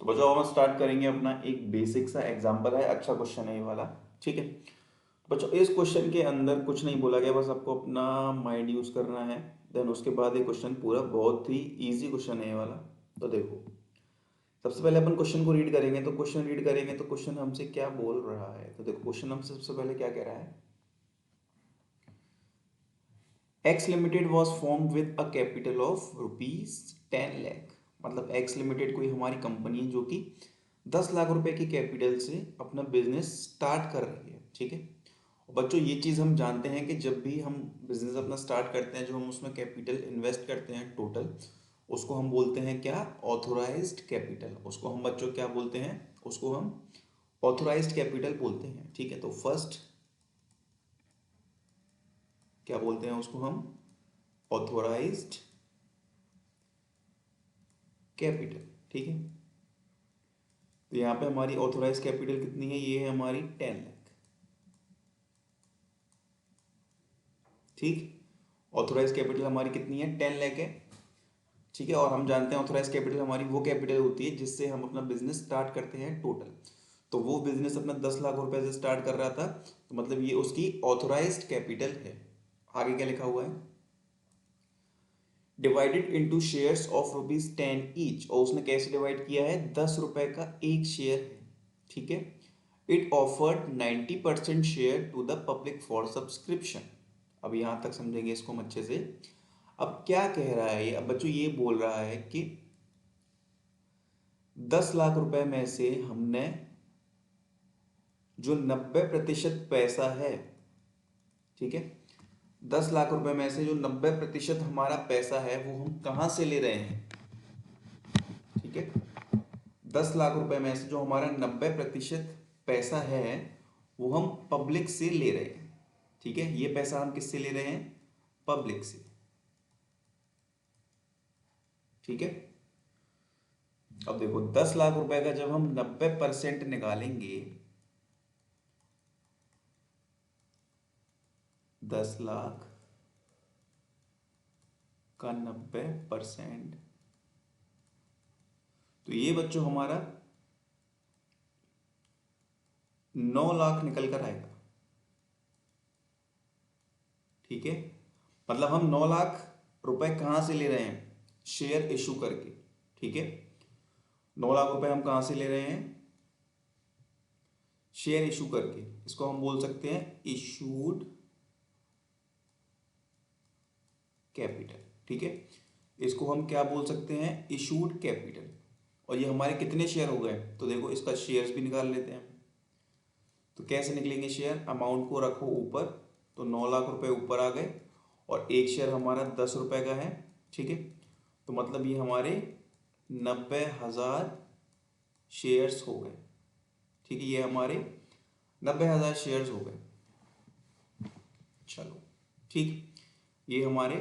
तो बच्चों हम स्टार्ट करेंगे अपना एक बेसिक सा एग्जांपल है, अच्छा क्वेश्चन है ये वाला। ठीक है बच्चों, इस क्वेश्चन के अंदर कुछ नहीं बोला गया, बस आपको अपना माइंड यूज करना है। देन उसके बाद ये क्वेश्चन पूरा बहुत ही इजी क्वेश्चन है ये वाला। तो देखो, सबसे पहले अपन क्वेश्चन को रीड करेंगे। तो क्वेश्चन रीड करेंगे तो क्वेश्चन हमसे क्या बोल रहा है, तो देखो क्वेश्चन हमसे सबसे पहले क्या कह रहा है। X limited was form with a capital of ₹10 lakh. मतलब एक्स लिमिटेड कोई हमारी कंपनी है जो कि 10 लाख रुपए की कैपिटल से अपना बिजनेस स्टार्ट कर रही है। ठीक है, और बच्चों ये चीज़ हम जानते हैं कि जब भी हम बिजनेस अपना स्टार्ट करते हैं, जो हम उसमें कैपिटल इन्वेस्ट करते हैं टोटल, उसको हम बोलते हैं क्या, ऑथोराइज्ड कैपिटल। उसको हम बच्चों क्या बोलते हैं, उसको हम ऑथोराइज्ड कैपिटल बोलते हैं। ठीक है, तो फर्स्ट क्या बोलते हैं उसको हम, ऑथोराइज्ड कैपिटल। ठीक है, तो यहाँ पे हमारी ऑथोराइज कैपिटल कितनी है, ये है हमारी 10 लाख। ठीक, ऑथोराइज कैपिटल हमारी कितनी है, 10 लाख है। ठीक है, और हम जानते हैं ऑथोराइज कैपिटल हमारी वो कैपिटल होती है जिससे हम अपना बिजनेस स्टार्ट करते हैं टोटल। तो वो बिजनेस अपना 10 लाख रुपए से स्टार्ट कर रहा था, तो मतलब ये उसकी ऑथोराइज्ड कैपिटल है। आगे क्या लिखा हुआ है, divided into shares of ₹10 each. और उसने कैसे डिवाइड किया है, 10 रुपए का एक शेयर है। ठीक है, it offered 90% share to the public for subscription. अब यहां तक समझेंगे इसको हम अच्छे से। अब क्या कह रहा है ये, अब बच्चों ये बोल रहा है कि 10 लाख रुपए में से हमने जो 90% पैसा है, ठीक है, 10 लाख रुपए में से जो 90% हमारा पैसा है वो हम कहां से ले रहे हैं। ठीक है, 10 लाख रुपए में से जो हमारा 90% पैसा है वो हम पब्लिक से ले रहे हैं। ठीक है, ये पैसा हम किससे ले रहे हैं, पब्लिक से। ठीक है, अब देखो 10 लाख रुपए का जब हम 90% निकालेंगे, 10 लाख का 90%, तो ये बच्चों हमारा 9 लाख निकल कर आएगा। ठीक है, मतलब हम 9 लाख रुपए कहां से ले रहे हैं, शेयर इशू करके। ठीक है, 9 लाख रुपए हम कहां से ले रहे हैं, शेयर इशू करके। इसको हम बोल सकते हैं इशूड कैपिटल। ठीक है, इसको हम क्या बोल सकते हैं, इशूड कैपिटल। और ये हमारे कितने शेयर हो गए, तो देखो इसका शेयर्स भी निकाल लेते हैं। तो कैसे निकलेंगे शेयर, अमाउंट को रखो ऊपर, तो 9 लाख रुपए ऊपर आ गए, और एक शेयर हमारा 10 रुपए का है। ठीक है, तो मतलब ये हमारे 90,000 शेयर्स हो गए। ठीक है, ये हमारे 90,000 शेयर्स हो गए। चलो ठीक, ये हमारे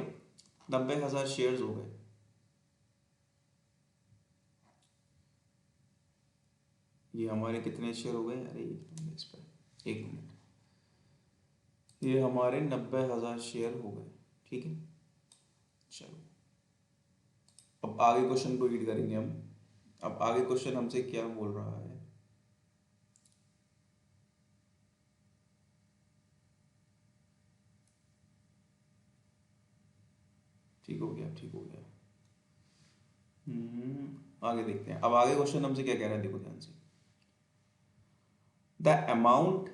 90,000 शेयर्स हो गए। ये हमारे कितने शेयर हो गए, अरे इस पर एक मिनट, ये हमारे 90,000 शेयर हो गए। ठीक है, चलो अब आगे क्वेश्चन को रीड करेंगे हम। अब आगे क्वेश्चन हमसे क्या बोल रहा है, ठीक हो गया, ठीक हो गया। आगे देखते हैं। अब आगे क्वेश्चन हमसे क्या कह रहा है, देखो ध्यान से। The amount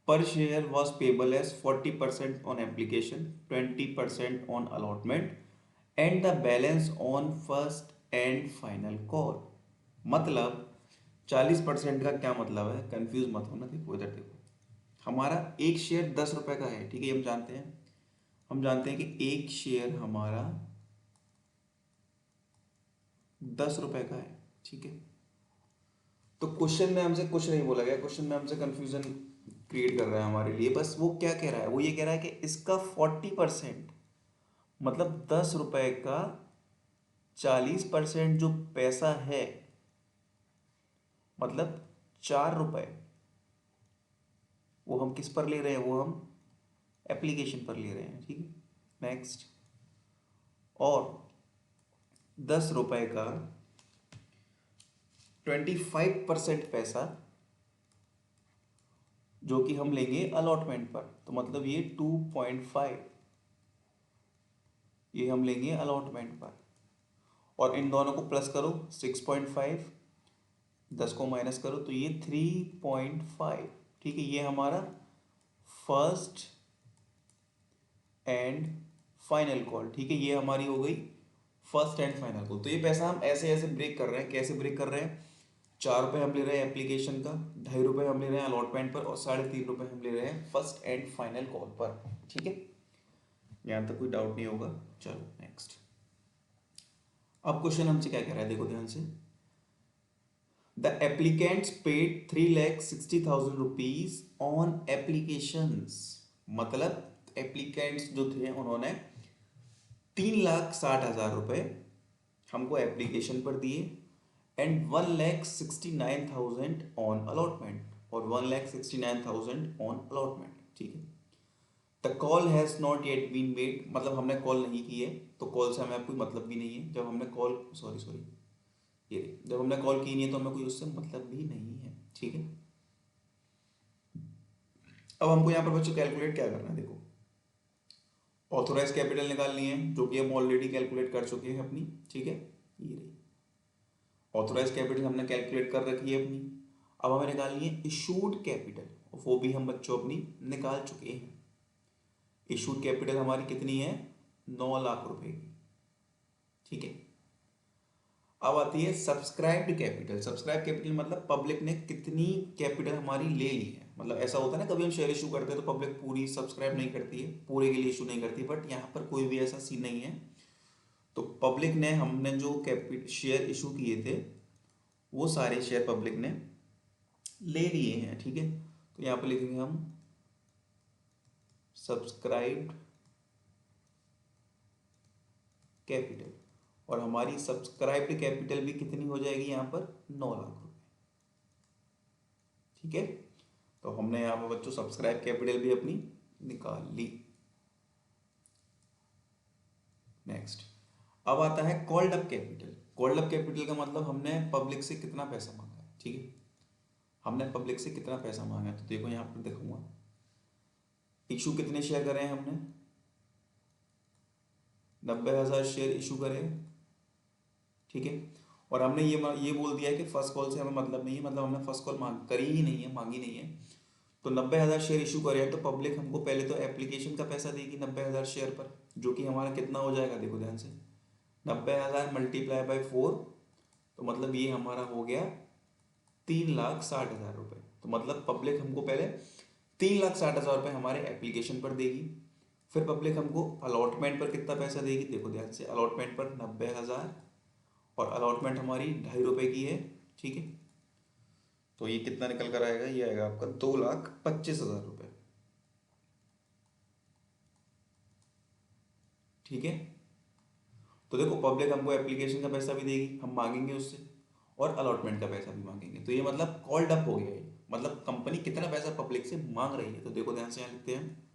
per share was payable as 40% on application, 20% on allotment and the balance on first and final call। मतलब 40% का क्या मतलब है, कंफ्यूज मत होना। देखो इधर देखो, हमारा एक शेयर 10 रुपए का है। ठीक है, हम जानते हैं, हम जानते हैं कि एक शेयर हमारा 10 रुपए का है। ठीक है, तो क्वेश्चन में हमसे कुछ नहीं बोला गया, क्वेश्चन में हमसे कंफ्यूजन क्रिएट कर रहा है हमारे लिए। बस वो क्या कह रहा है, वो ये कह रहा है कि इसका 40%, मतलब 10 रुपए का 40% जो पैसा है, मतलब 4 रुपए, वो हम किस पर ले रहे हैं, वो हम एप्लीकेशन पर ले रहे हैं। ठीक है, नेक्स्ट। और 10 रुपए का 25% पैसा जो कि हम लेंगे अलॉटमेंट पर, तो मतलब ये 2.5 ये हम लेंगे अलॉटमेंट पर, और इन दोनों को प्लस करो 6.5, 10 को माइनस करो तो ये 3.5। ठीक है, ये हमारा फर्स्ट एंड फाइनल कॉल। ठीक है, ये हमारी हो गई फर्स्ट एंड फाइनल कॉल। तो ये पैसा हम ऐसे ऐसे ब्रेक कर रहे हैं। कैसे ब्रेक कर रहे हैं? 4 रुपये हम ले रहे हैं एप्लीकेशन का, 2.5 रुपये हम ले रहे हैं अलॉटमेंट पर, और 3.5 रुपये हम ले रहे हैं फर्स्ट एंड फाइनल कॉल पर। ठीक है, यहाँ तक कोई डाउट नहीं होगा। चलो नेक्स्ट। अब क्वेश्चन हमसे क्या कह रहा है, देखो ध्यान से। The applicants paid 3,60,000 rupees on applications. मतलब एप्लीकेंट्स जो थे उन्होंने 3,60,000 रुपये हमको एप्लीकेशन पर दिए, एंड 1,69,000 ऑन अलॉटमेंट, और 1,69,000 ऑन अलॉटमेंट। ठीक है, the call has not yet been made, मतलब हमने कॉल नहीं की है, तो कॉल से हमें कोई मतलब भी नहीं है। जब हमने कॉल सॉरी ये जब हमने कॉल की नहीं है तो हमें कोई उससे मतलब भी नहीं है। ठीक है, अब हमको यहाँ पर बच्चों कैलकुलेट क्या करना है, देखो ऑथोराइज कैपिटल निकालनी है, जो कि हम ऑलरेडी कैलकुलेट कर चुके हैं अपनी। ठीक है, ये रही ऑथोराइज कैपिटल हमने कैलकुलेट कर रखी है अपनी। अब हमें निकालनी है इशूड कैपिटल, वो भी हम बच्चों अपनी निकाल चुके हैं। इशूड कैपिटल हमारी कितनी है? 9 लाख रुपए की। ठीक है, अब आती है सब्सक्राइब्ड कैपिटल। सब्सक्राइब कैपिटल मतलब पब्लिक ने कितनी कैपिटल हमारी ले ली है। मतलब ऐसा होता है ना, कभी हम शेयर इशू करते हैं तो पब्लिक पूरी सब्सक्राइब नहीं करती है, पूरे के लिए इशू नहीं करती, बट यहाँ पर कोई भी ऐसा सीन नहीं है। तो पब्लिक ने, हमने जो शेयर इशू किए थे वो सारे शेयर पब्लिक ने ले लिए हैं। ठीक है, तो यहाँ पर लिखेंगे हम सब्सक्राइब्ड कैपिटल, और हमारी सब्सक्राइब्ड कैपिटल भी कितनी हो जाएगी यहाँ पर? 9 लाख रुपए। ठीक है, तो हमने यहाँ पर बच्चों सब्सक्राइब कैपिटल भी अपनी निकाल ली। नेक्स्ट, अब आता है called up capital. Called up capital का मतलब हमने पब्लिक से कितना पैसा मांगा है। ठीक है, हमने पब्लिक से कितना पैसा मांगा है, तो देखो यहाँ पर देखूंगा इशू कितने शेयर करे हैं हमने? 90,000 शेयर इशू करे। ठीक है, और हमने ये बोल दिया है कि फर्स्ट कॉल से हमें मतलब नहीं है, मतलब हमने फर्स्ट कॉल करी ही नहीं है, मांगी नहीं है। तो 90,000 शेयर इशू करे हैं, तो पब्लिक हमको पहले तो एप्लीकेशन का पैसा देगी 90,000 शेयर पर, जो कि हमारा कितना हो जाएगा, देखो ध्यान से, 90,000 मल्टीप्लाई बाई 4, तो मतलब ये हमारा हो गया 3,60,000 रुपये। तो मतलब पब्लिक हमको पहले 3,60,000 रुपये हमारे एप्लीकेशन पर देगी, फिर पब्लिक हमको अलॉटमेंट पर कितना पैसा देगी, देखो ध्यान से, अलॉटमेंट पर 90,000, और अलॉटमेंट हमारी 2.5 रुपये की है। ठीक है, तो ये कितना निकल कर आएगा? ये आएगा आपका 2,25,000 रुपये। ठीक है, तो देखो पब्लिक हमको एप्लीकेशन का पैसा भी देगी, हम मांगेंगे उससे, और अलॉटमेंट का पैसा भी मांगेंगे। तो ये मतलब कॉल्ड अप हो गया है, मतलब कंपनी कितना पैसा पब्लिक से मांग रही है। तो देखो ध्यान से यहाँ लिखते हैं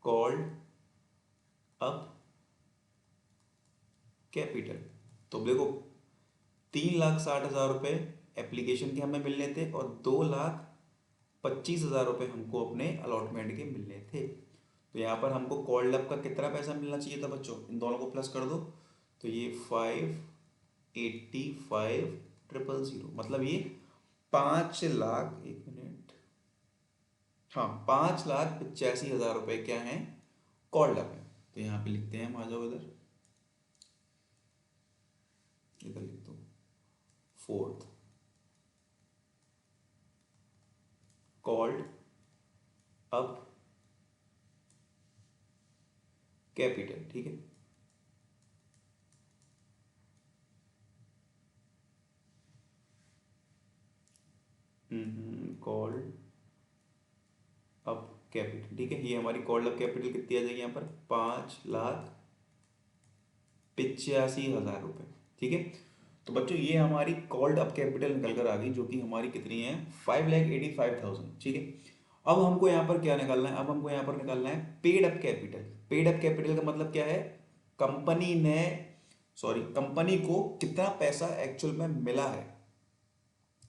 कॉल्ड अप कैपिटल। तो देखो 3,60,000 रुपये एप्लीकेशन के हमें मिलने थे, और 2,25,000 रुपये हमको अपने अलॉटमेंट के मिलने थे। तो यहाँ पर हमको कॉल्ड अप का कितना पैसा मिलना चाहिए था बच्चों? इन दोनों को प्लस कर दो, तो ये 585,000, मतलब ये 5,00,000, एक मिनट, हाँ 5,85,000 रुपये क्या है? कॉल्ड अप है। तो यहाँ पे लिखते हैं हम, आ जाओ इधर, इधर लिख दो फोर्थ, कॉल्ड अप कैपिटल। ठीक है, कॉल्ड अप कैपिटल। ठीक है, ये हमारी कॉल्ड अप कैपिटल कितनी आ जाएगी यहाँ पर? 5,85,000 रुपये। ठीक है, तो बच्चों ये हमारी कॉल्ड अप कैपिटल निकल कर आ गई, जो कि हमारी कितनी है? 5,85,000। ठीक है, अब हमको यहाँ पर क्या निकालना है? अब हमको यहाँ पर निकालना है paid up capital. Paid up capital का मतलब क्या है? कंपनी ने सॉरी, कंपनी को कितना पैसा एक्चुअल में मिला है,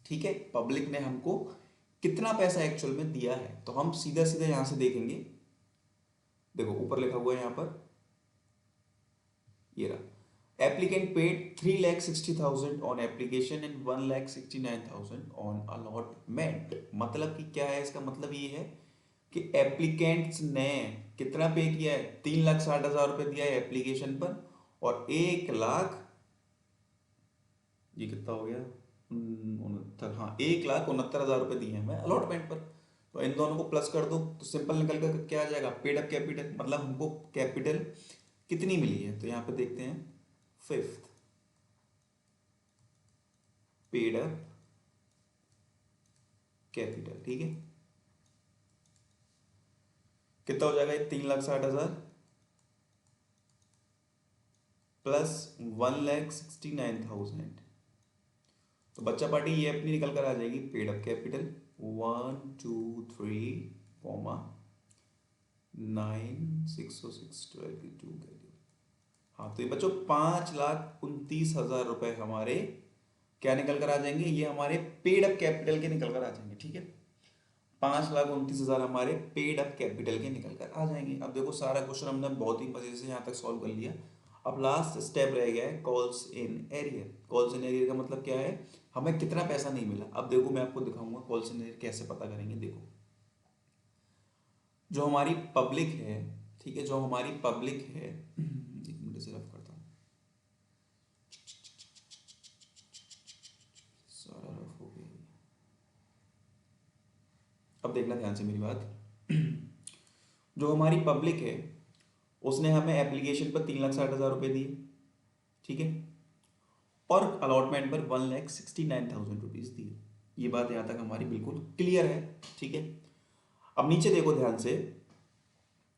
ठीक है, पब्लिक ने हमको कितना पैसा एक्चुअल में दिया है। तो हम सीधा सीधा यहां से देखेंगे, देखो ऊपर लिखा हुआ है यहां पर, ये रहा, applicant paid 3,60,000 on application and 1,69,000 on allotment. मतलब कि क्या है, इसका मतलब ये है कि एप्लीकेंट्स ने कितना पे किया है, 3,60,000 रुपए दिया है एप्लीकेशन पर, और 1,00,000, ये कितना हो गया, 69, हाँ 1,69,000 रुपए दिए हैं मैं अलॉटमेंट पर। तो इन दोनों को प्लस कर दो तो सिंपल निकल कर क्या आ जाएगा, पेड अप कैपिटल, मतलब हमको कैपिटल कितनी मिली है। तो यहाँ पे देखते हैं, फिफ्थ पेड अप कैपिटल, ठीक है, कितना हो जाएगा, 3,60,000 प्लस 1,69,000। तो बच्चा पार्टी ये अपनी निकल कर आ जाएगी, पेड अप कैपिटल 1 2 3 कॉमा 9 606 12 2। हाँ, तो ये बच्चों 5,29,000 रुपए हमारे क्या निकल कर आ जाएंगे, ये हमारे पेड अप कैपिटल के निकल कर आ जाएंगे, ठीक है। 5,29,000 हमारे पेड अप कैपिटल के निकल कर आ जाएंगे। अब देखो सारा क्वेश्चन हमने बहुत ही मजे से यहाँ तक सॉल्व कर लिया। अब लास्ट स्टेप रह गया है calls in arrear. Calls in arrear का मतलब क्या है, हमें कितना पैसा नहीं मिला। अब देखो मैं आपको दिखाऊंगा कॉल्स इन एरियर कैसे पता करेंगे। देखो जो हमारी पब्लिक है, ठीक है, जो हमारी पब्लिक है, एक मिनट से रफ करता हूँ, सारा रफ हो गया। अब देखना ध्यान से मेरी बात। जो हमारी पब्लिक है उसने हमें एप्लीकेशन पर 3,60,000 रुपये दिए, ठीक है, और अलॉटमेंट पर 1,69,000 रुपीज़ दिए। ये बात यहाँ तक हमारी बिल्कुल क्लियर है, ठीक है। अब नीचे देखो ध्यान से,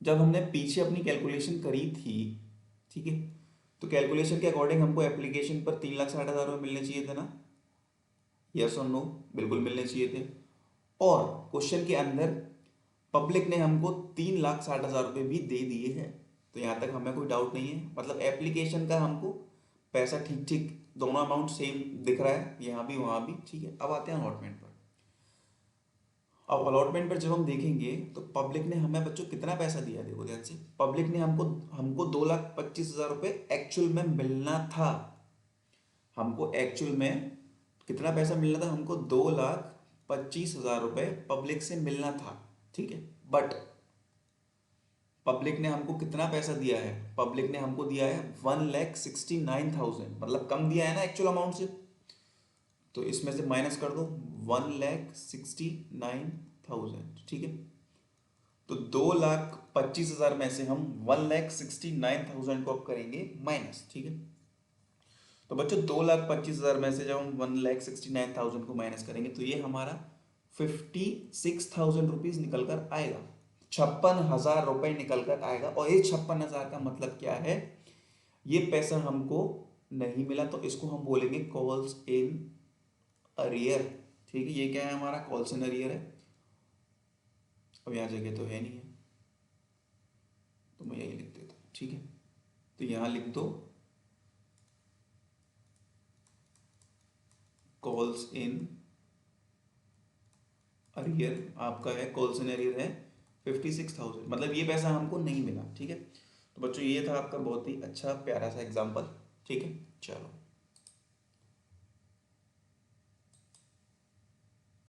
जब हमने पीछे अपनी कैलकुलेशन करी थी, ठीक है, तो कैलकुलेशन के अकॉर्डिंग हमको एप्लीकेशन पर 3,60,000 रुपये मिलने चाहिए थे ना, यस और नो, बिल्कुल मिलने चाहिए थे। और क्वेश्चन के अंदर पब्लिक ने हमको 3,60,000 रुपये भी दे दिए हैं। तो यहाँ तक हमें कोई डाउट नहीं है, मतलब एप्लीकेशन का हमको पैसा ठीक ठीक दोनों अमाउंट सेम दिख रहा है, यहाँ भी वहाँ भी, ठीक है। अब आते हैं अलॉटमेंट पर। अब अलॉटमेंट पर जब हम देखेंगे तो पब्लिक ने हमें बच्चों कितना पैसा दिया, देखो ध्यान से, पब्लिक ने हमको हमको 2,25,000 रुपये एक्चुअल में मिलना था। हमको एक्चुअल में कितना पैसा मिलना था, हमको 2,25,000 रुपये पब्लिक से मिलना था, ठीक है। बट पब्लिक ने हमको कितना पैसा दिया है, पब्लिक ने हमको दिया है 1,69,000, मतलब कम दिया है ना एक्चुअल अमाउंट से। तो इसमें से माइनस कर दो 1,69,000, ठीक है। तो 2,25,000 में से हम 1,69,000 को अब करेंगे माइनस, ठीक है। तो बच्चों 2,25,000 में से जब हम 1,69,000 को माइनस करेंगे तो ये हमारा 56,000 रुपीज निकल कर आएगा, 56,000 रुपए निकल कर आएगा। और ये 56,000 का मतलब क्या है, ये पैसा हमको नहीं मिला, तो इसको हम बोलेंगे कॉल्स इन अरियर, ठीक है। ये क्या है, हमारा कॉल्स इन अरियर है। अब यहाँ जगह तो है नहीं है, तो मैं यही लिख देता हूँ, ठीक है। तो यहाँ लिख दो कॉल्स इन अरियर, आपका है कॉल्स इन अरियर है 56,000, मतलब ये पैसा हमको नहीं मिला, ठीक है। तो बच्चों ये था आपका बहुत ही अच्छा प्यारा सा एग्जाम्पल, ठीक है। चलो।